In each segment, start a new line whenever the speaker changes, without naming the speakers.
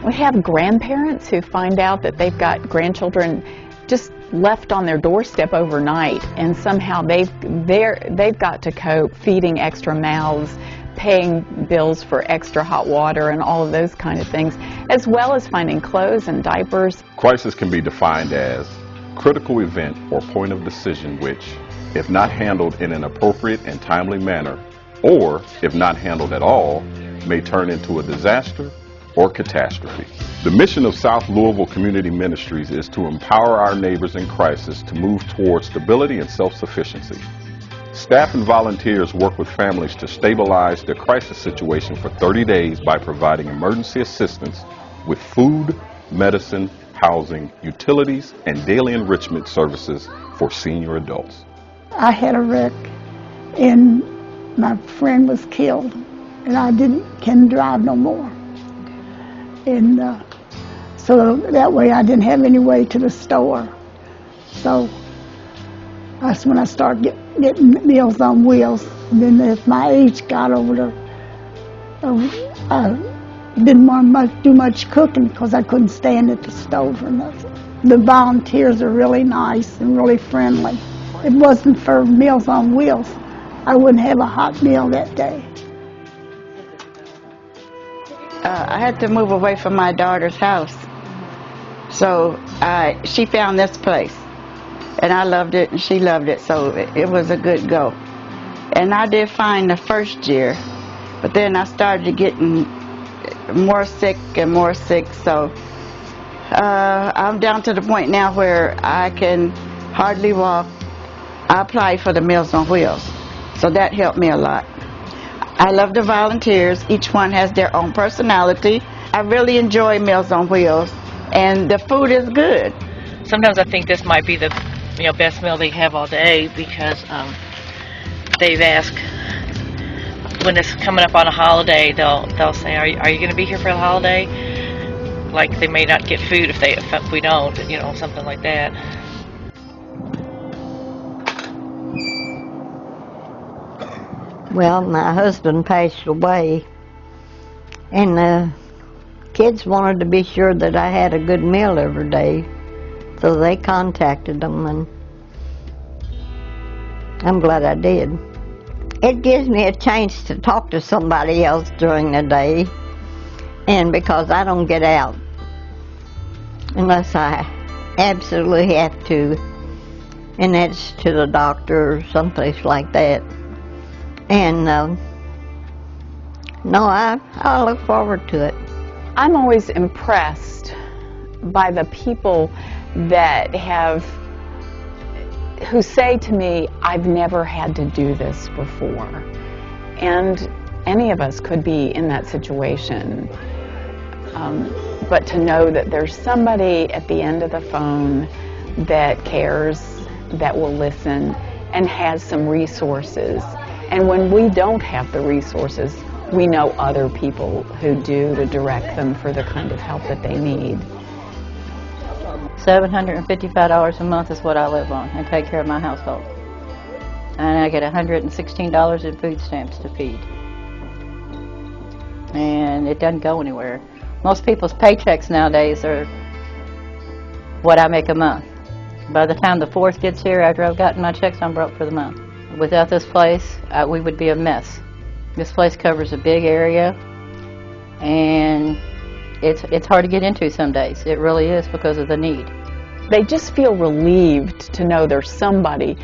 We have grandparents who find out that they've got grandchildren just left on their doorstep overnight, and somehow they've got to cope feeding extra mouths, paying bills for extra hot water and all of those kind of things, as well as finding clothes and diapers.
Crisis can be defined as critical event or point of decision which, if not handled in an appropriate and timely manner, or if not handled at all, may turn into a disaster or catastrophe. The mission of South Louisville Community Ministries is to empower our neighbors in crisis to move towards stability and self-sufficiency. Staff and volunteers work with families to stabilize their crisis situation for 30 days by providing emergency assistance with food, medicine, housing, utilities, and daily enrichment services for senior adults.
I had a wreck and my friend was killed, and I couldn't drive no more. And so that way I didn't have any way to the store. So that's when I started getting Meals on Wheels. And then as my age got older, I didn't want to do much cooking because I couldn't stand at the stove or nothing. The volunteers are really nice and really friendly. If it wasn't for Meals on Wheels, I wouldn't have a hot meal that day.
I had to move away from my daughter's house, so she found this place, and I loved it and she loved it, so it was a good go. And I did fine the first year, but then I started getting more sick and more sick, so I'm down to the point now where I can hardly walk. I applied for the Meals on Wheels, so that helped me a lot. I love the volunteers. Each one has their own personality. I really enjoy Meals on Wheels, and the food is good.
Sometimes I think this might be the best meal they have all day, because they've asked when it's coming up on a holiday, they'll say, are you going to be here for the holiday? Like they may not get food if we don't, something like that.
Well, my husband passed away, and the kids wanted to be sure that I had a good meal every day, so they contacted them, and I'm glad I did. It gives me a chance to talk to somebody else during the day, and because I don't get out unless I absolutely have to, and that's to the doctor or someplace like that. And no, I look forward to it.
I'm always impressed by the people that who say to me, I've never had to do this before. And any of us could be in that situation. But to know that there's somebody at the end of the phone that cares, that will listen, and has some resources. And when we don't have the resources, we know other people who do, to direct them for the kind of help that they need.
$755 a month is what I live on and take care of my household. And I get $116 in food stamps to feed. And it doesn't go anywhere. Most people's paychecks nowadays are what I make a month. By the time the 4th gets here, after I've gotten my checks, I'm broke for the month. Without this place, we would be a mess. This place covers a big area, and it's hard to get into some days. It really is, because of the need.
They just feel relieved to know there's somebody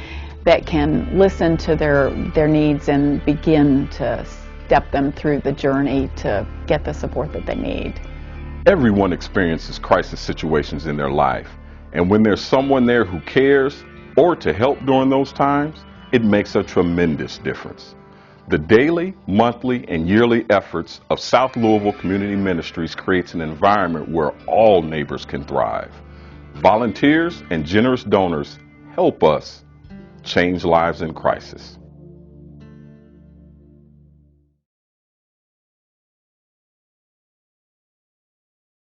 that can listen to their needs and begin to step them through the journey to get the support that they need.
Everyone experiences crisis situations in their life, and when there's someone there who cares or to help during those times, it makes a tremendous difference. The daily, monthly, and yearly efforts of South Louisville Community Ministries creates an environment where all neighbors can thrive. Volunteers and generous donors help us change lives in crisis.